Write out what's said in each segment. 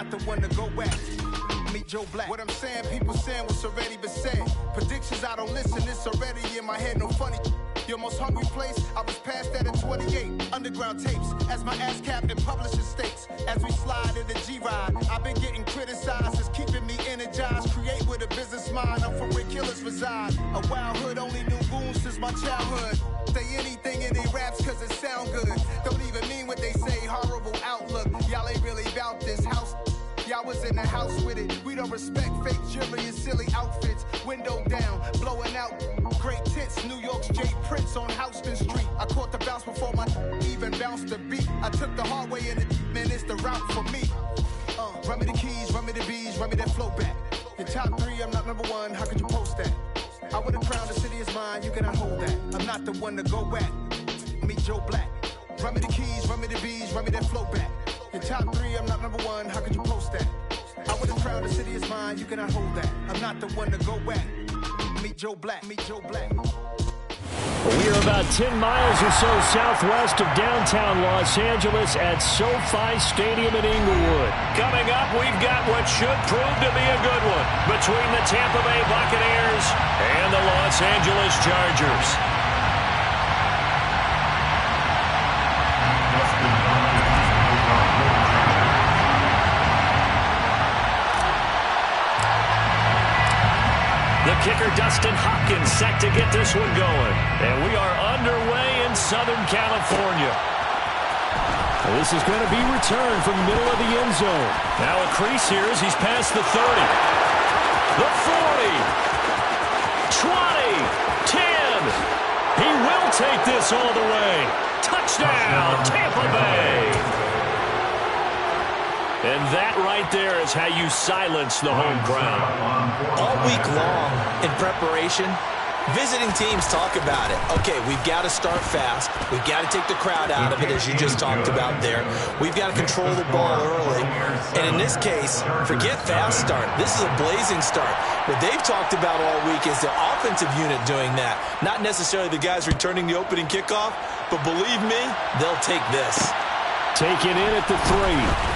not the one to go back. Meet Joe Black. What I'm saying, people saying what's already been said. Predictions, I don't listen, it's already in my head, no funny. Your most hungry place, I was past that at 28. Underground tapes, as my ass captain publishes states. As we slide in the G-Ride, I've been getting criticized, it's keeping me energized. Create with a business mind, I'm from where killers reside. A wild hood, only knew goons since my childhood. Say anything in they raps cause it sound good. Don't even mean what they say, horrible outlook. Y'all ain't really about this house. Y'all was in the house with it. We don't respect fake jewelry and silly outfits. Window down, blowing out. Great tits, New York's J. Prince on Houston Street. I caught the bounce before my even bounced the beat. I took the hard way in it, man, it's the route for me. Run me the keys, run me the bees, run me that flow back. Your top three, I'm not number one, how could you post that? I would've crowned the city is mine, you cannot hold that. I'm not the one to go back. Meet Joe Black. Run me the keys, run me the bees, run me that flow back. Your top three, I'm not number one, how could you post that? I would've crowned the city is mine, you cannot hold that. I'm not the one to go back. Meet Joe Black, meet Joe Black. We are about 10 miles or so southwest of downtown Los Angeles at SoFi Stadium in Inglewood. Coming up, we've got what should prove to be a good one between the Tampa Bay Buccaneers and the Los Angeles Chargers. The kicker, Dustin Hopkins, set to get this one going. And we are underway in Southern California. Well, this is going to be returned from the middle of the end zone. Now a crease here as he's past the 30. The 40. 20. 10. He will take this all the way. Touchdown, Tampa Bay. And that right there is how you silence the home crowd. All week long in preparation, visiting teams talk about it. Okay, we've got to start fast. We've got to take the crowd out of it, as you just talked about there. We've got to control the ball early. And in this case, forget fast start. This is a blazing start. What they've talked about all week is the offensive unit doing that. Not necessarily the guys returning the opening kickoff, but believe me, they'll take this. Taken in at the 3.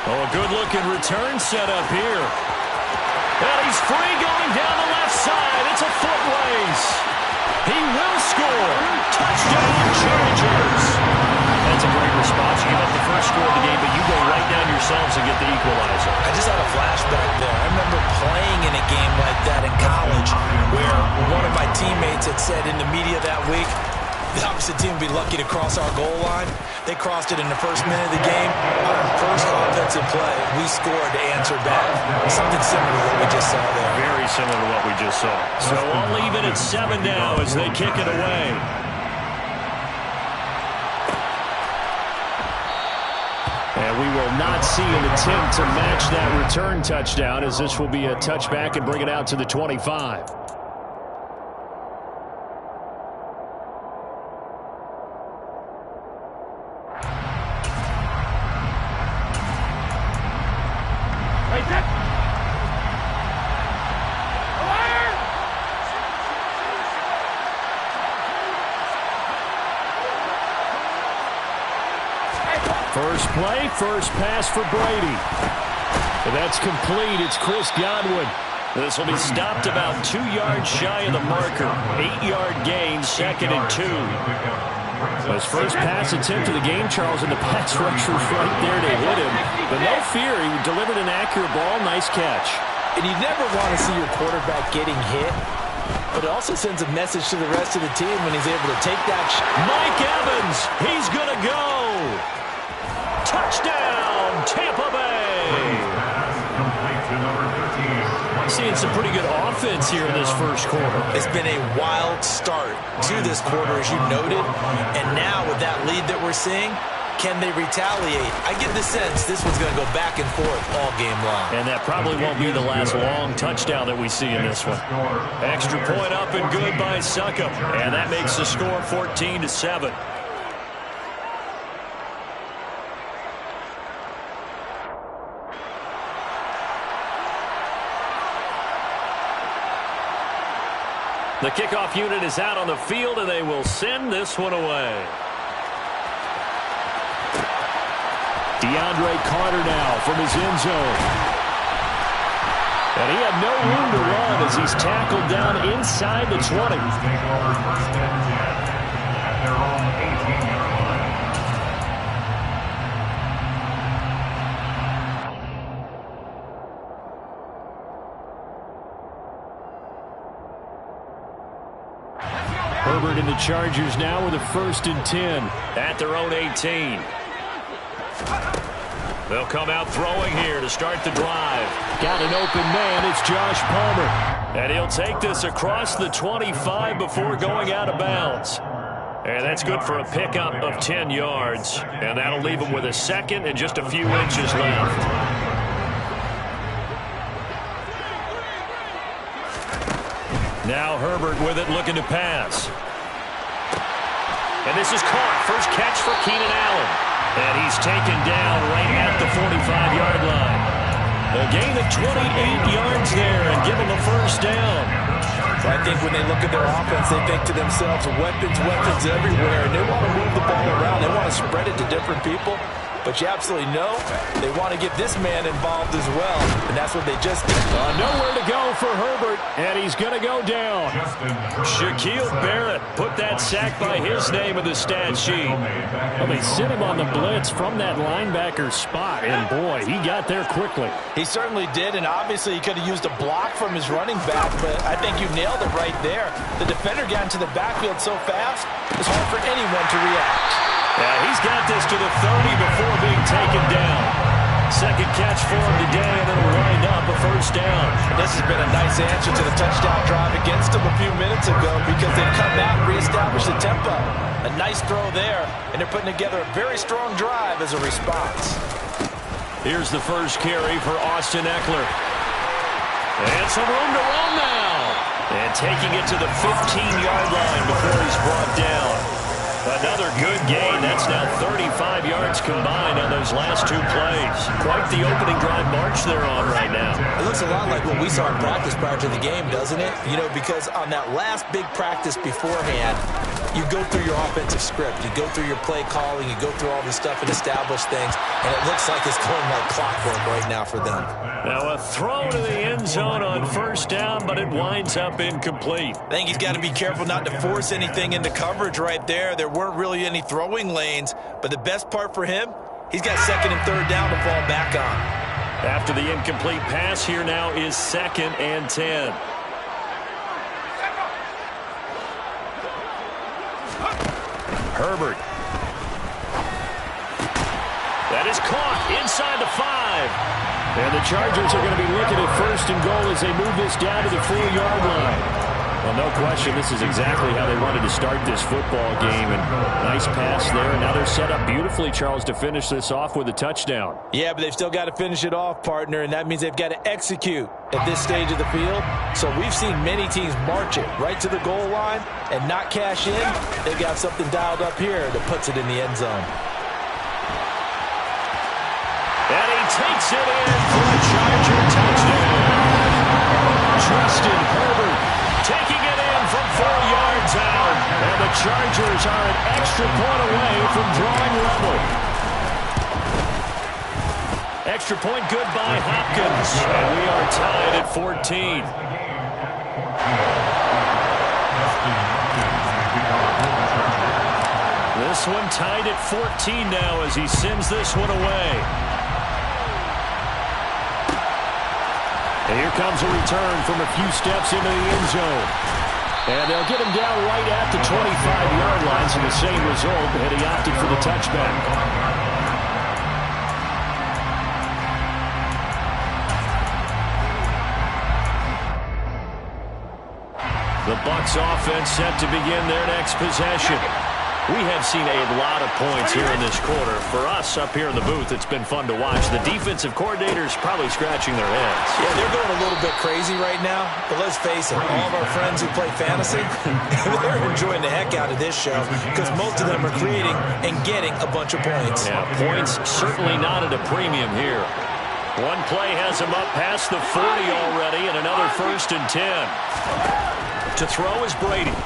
Oh, a good-looking return set up here. And he's free going down the left side. It's a foot race. He will score. Touchdown, Chargers. That's a great response. You give up the first score of the game, but you go right down yourselves and get the equalizer. I just had a flashback there. I remember playing in a game like that in college where one of my teammates had said in the media that week, the opposite team would be lucky to cross our goal line. They crossed it in the first minute of the game. Our first offensive play, we scored to answer back. Something similar to what we just saw there. Very similar to what we just saw. So I'll leave it at 7 now as they kick it away. And we will not see an attempt to match that return touchdown, as this will be a touchback and bring it out to the 25. First play, first pass for Brady. And that's complete. It's Chris Godwin. This will be stopped about 2 yards shy of the marker. 8-yard gain, 2nd and 2. His first pass attempt of the game, Charles, and the pass rusher right there to hit him. But no fear, he delivered an accurate ball. Nice catch. And you never want to see your quarterback getting hit, but it also sends a message to the rest of the team when he's able to take that shot. Mike Evans, he's going to go. Touchdown, Tampa Bay. Seeing some pretty good offense here in this first quarter. It's been a wild start to this quarter, as you noted. And now with that lead that we're seeing, can they retaliate? I get the sense this one's going to go back and forth all game long. And that probably won't be the last long touchdown that we see in this one. Extra point up and good by Suckup. And that makes the score 14-7. The kickoff unit is out on the field, and they will send this one away. Deep DeAndre Carter now from his end zone. And he had no room to run as he's tackled down inside the 20. Herbert and the Chargers now with a 1st and 10 at their own 18. They'll come out throwing here to start the drive. Got an open man. It's Josh Palmer. And he'll take this across the 25 before going out of bounds. And that's good for a pickup of 10 yards. And that'll leave him with a 2nd and just a few inches left. Now Herbert with it, looking to pass. And this is caught. First catch for Keenan Allen. And he's taken down right at the 45-yard line. A gain of 28 yards there and give him a 1st down. I think when they look at their offense, they think to themselves, weapons everywhere. And they want to move the ball around. They want to spread it to different people. But you absolutely know they want to get this man involved as well. And that's what they just did. Nowhere to go for Herbert, and he's going to go down. Shaquille Barrett put that sack by his name in the stat sheet. Well, they sent him on the blitz from that linebacker spot, and boy, he got there quickly. He certainly did, and obviously he could have used a block from his running back, but I think you nailed it right there. The defender got into the backfield so fast, it's hard for anyone to react. Yeah, he's got this to the 30 before being taken down. 2nd catch for him today, and it'll wind up a 1st down. And this has been a nice answer to the touchdown drive against him a few minutes ago because they've come out and reestablished the tempo. A nice throw there, and they're putting together a very strong drive as a response. Here's the first carry for Austin Eckler. And some room to run now. And taking it to the 15-yard line before he's brought down. Another good gain. That's now 35 yards combined on those last 2 plays. Quite the opening drive march they're on right now. It looks a lot like what we saw in practice prior to the game, doesn't it? You know, because on that last big practice beforehand, you go through your offensive script. You go through your play calling. You go through all this stuff and establish things. And it looks like it's going like clockwork right now for them. Now a throw to the end zone on 1st down, but it winds up incomplete. I think he's got to be careful not to force anything into coverage right there. There weren't really any throwing lanes, but the best part for him, he's got 2nd and 3rd down to fall back on. After the incomplete pass, here now is 2nd and 10. Herbert. That is caught inside the 5. And the Chargers are going to be looking at 1st and goal as they move this down to the 4-yard line. Well, no question, this is exactly how they wanted to start this football game. And nice pass there. And now they're set up beautifully, Charles, to finish this off with a touchdown. Yeah, but they've still got to finish it off, partner, and that means they've got to execute at this stage of the field. So we've seen many teams march it right to the goal line and not cash in. They've got something dialed up here that puts it in the end zone. And he takes it in for a Charger touchdown. Justin Herbert taking it in from 4 yards out. And the Chargers are an extra point away from drawing level. Extra point good by Hopkins. And we are tied at 14. This one tied at 14 now as he sends this one away. And here comes a return from a few steps into the end zone. And they'll get him down right at the 25-yard line, so the same result, and he opted for the touchback. The Bucs offense set to begin their next possession. We have seen a lot of points here in this quarter. For us up here in the booth, it's been fun to watch. The defensive coordinators probably scratching their heads. Yeah, they're going a little bit crazy right now. But let's face it, all of our friends who play fantasy, they're enjoying the heck out of this show because most of them are creating and getting a bunch of points. Yeah, points certainly not at a premium here. One play has him up past the 40 already, and another 1st and 10. To throw is Brady.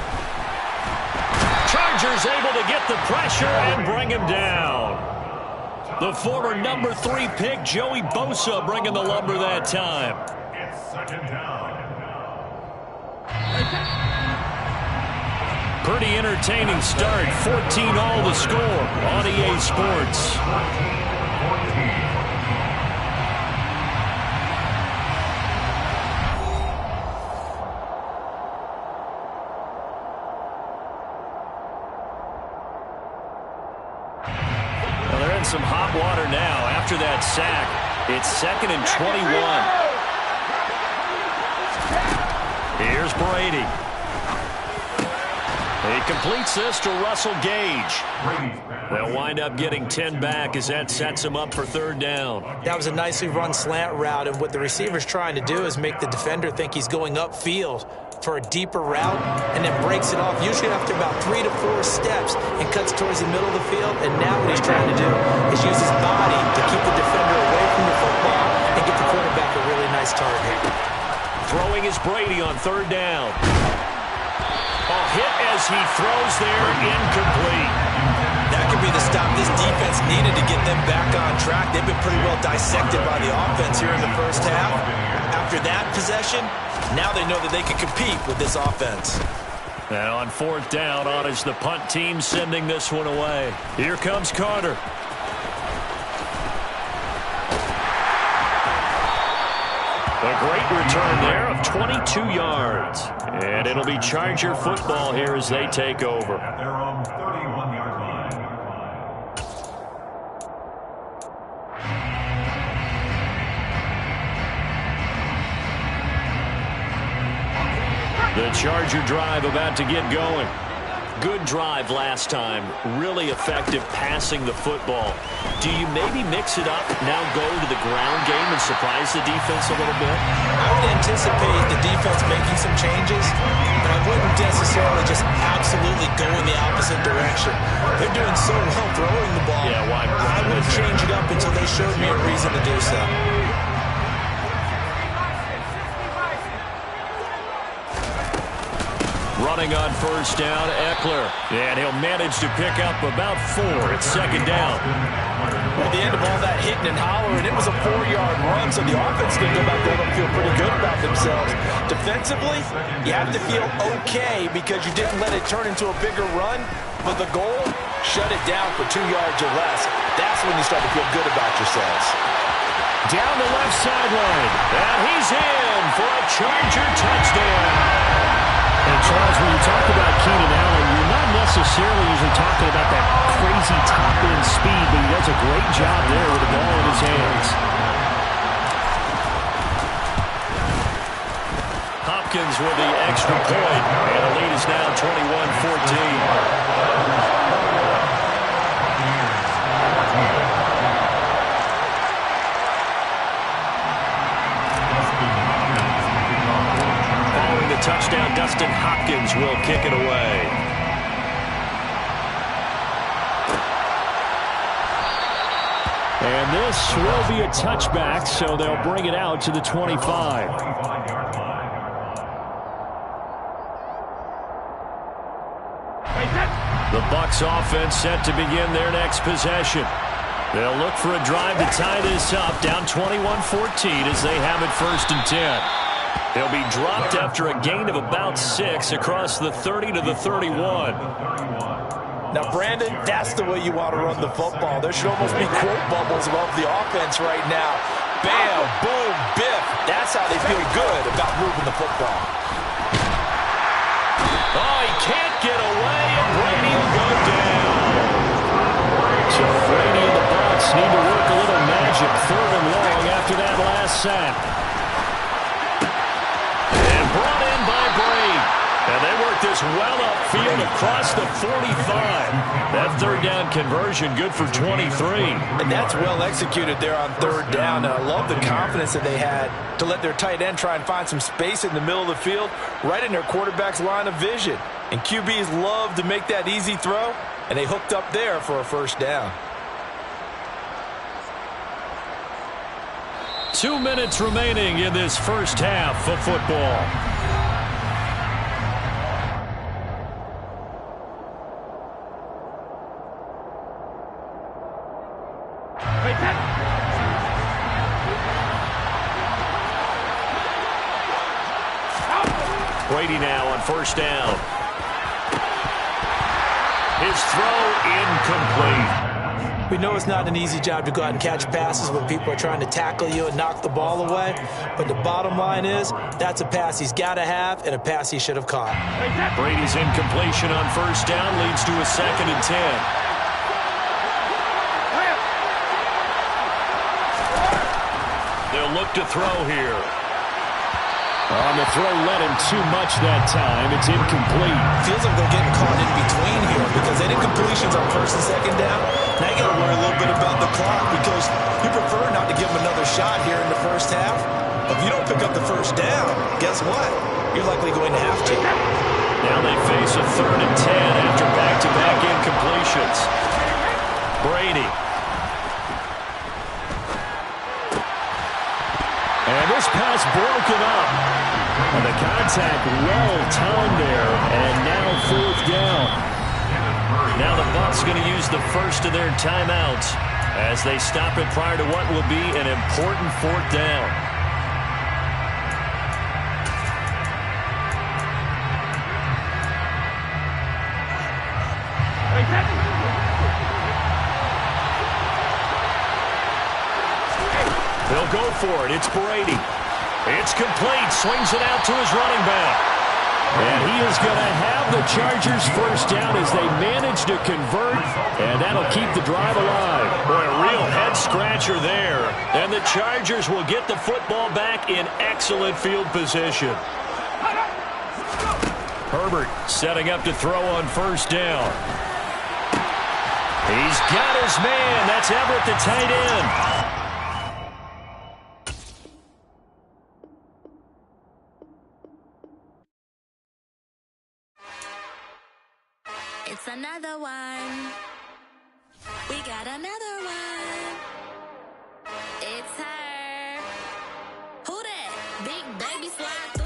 Chargers able to get the pressure and bring him down. The former number 3 pick, Joey Bosa, bringing the lumber that time. It's second down. Pretty entertaining start. 14-all the score on EA Sports. Well, they're in some hot water now after that sack. It's 2nd and 21. Here's Brady. He completes this to Russell Gage. They'll wind up getting 10 back as that sets him up for 3rd down. That was a nicely run slant route, and what the receiver's trying to do is make the defender think he's going upfield for a deeper route and then breaks it off, usually after about 3 to 4 steps, and cuts towards the middle of the field. And now what he's trying to do is use his body to keep the defender away from the football and get the quarterback a really nice target. Throwing is Brady on 3rd down. Hit as he throws there, incomplete. That could be the stop this defense needed to get them back on track. They've been pretty well dissected by the offense here in the first half. After that possession, now they know that they can compete with this offense. And on 4th down, on is the punt team sending this one away. Here comes Carter. A great return there of 22 yards. And it'll be Charger football here as they take over. At their own 31-yard line. The Charger drive about to get going. Good drive last time. Really effective passing the football. Do you maybe mix it up, now go to the ground game and surprise the defense a little bit? I would anticipate the defense making some changes, but I wouldn't necessarily just absolutely go in the opposite direction. They're doing so well throwing the ball. Yeah, why? I wouldn't change it up until they showed me a reason to do so. Running on 1st down, Eckler. And he'll manage to pick up about 4. It's 2nd down. At the end of all that hitting and hollering, it was a 4-yard run, so the offense can go back there and feel pretty good about themselves. Defensively, you have to feel okay because you didn't let it turn into a bigger run, but the goal, shut it down for 2 yards or less. That's when you start to feel good about yourselves. Down the left sideline, and he's in for a Charger touchdown. And Charles, when you talk about Keenan Allen, you're not necessarily usually talking about that crazy top-end speed, but he does a great job there with the ball in his hands. Hopkins with the extra point, and the lead is now 21-14. Touchdown, Dustin Hopkins will kick it away. And this will be a touchback, so they'll bring it out to the 25. The Bucs offense set to begin their next possession. They'll look for a drive to tie this up, down 21-14 as they have it 1st and 10. They'll be dropped after a gain of about 6 across the 30 to the 31. Now, Brandon, that's the way you want to run the football. There should almost be quote bubbles above the offense right now. Bam, boom, biff. That's how they feel good about moving the football. Oh, he can't get away, and Brady will go down. So Brady and the Bucs need to work a little magic. 3rd and long after that last sack. Brought in by Brady. And they work this well upfield across the 45. That 3rd down conversion good for 23. And that's well executed there on 3rd down. And I love the confidence that they had to let their tight end try and find some space in the middle of the field, right in their quarterback's line of vision. And QBs love to make that easy throw, and they hooked up there for a 1st down. 2 minutes remaining in this first half of football. Brady now on first down. His throw incomplete. We know it's not an easy job to go out and catch passes when people are trying to tackle you and knock the ball away. But the bottom line is, that's a pass he's got to have and a pass he should have caught. Brady's incompletion on first down leads to a 2nd and 10. They'll look to throw here. On the throw led him too much that time. It's incomplete. Feels like they're getting caught in between here because that incompletion's on 1st and 2nd down. Now you got to worry a little bit about the clock because you prefer not to give them another shot here in the first half. If you don't pick up the first down, guess what? You're likely going to have to. Now they face a 3rd and 10 after back-to-back incompletions. Brady. And this pass broken up. And the contact well-timed there. And now 4th down. Now the Bucs going to use the first of their timeouts as they stop it prior to what will be an important 4th down. They'll go for it. It's Brady. It's complete. Swings it out to his running back. And he is going to have the Chargers first down as they manage to convert. And that'll keep the drive alive. Boy, a real head-scratcher there. And the Chargers will get the football back in excellent field position. Herbert setting up to throw on first down. He's got his man. That's Everett, the tight end. It's another one. We got another one. It's her. Who that? Big baby slide through.